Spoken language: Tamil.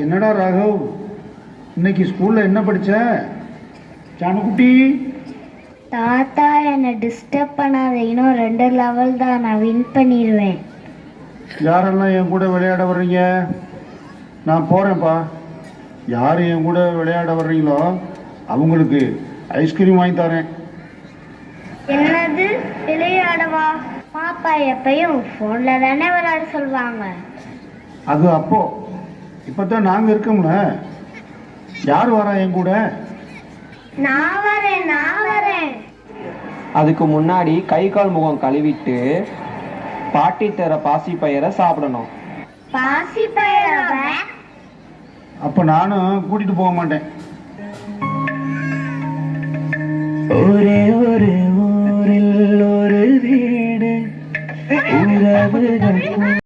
என்னடா ராகவ், இன்னைக்கு ஸ்கூல்ல என்ன படிச்ச? சாணுக்குட்டி, தாத்தா என்னை டிஸ்டர்ப் பண்ணாத, இன்னும் 2 லெவல் தான், நான் வின் பண்ணிடுவேன். யாரெல்லாம் என் கூட விளையாட வர்றீங்க? நான் போறேன்ப்பா. யார் என் கூட விளையாட வர்றீங்களோ அவங்களுக்கு ஐஸ்கிரீம் வாங்கி தரேன். என்னது விளையாடவா? பாப்பா எப்பயும் ஃபோன்ல தானே விளையாட சொல்லுவாங்க. அது அப்போ, இப்பதான் நாங்க இருக்கோம்ல. யார் வரா என் கூட? நான் வரேன். அதுக்கு முன்னாடி கை கால் முகம் கழுவிட்டு பாட்டி தர பாசி பயிரை சாப்பிடணும். பாசி பயிரவ? அப்ப நானும் கூட்டிட்டு போக மாட்டேன். ஒரே ஒரு ஊரில் ஒரு வீடு, உறவுகள்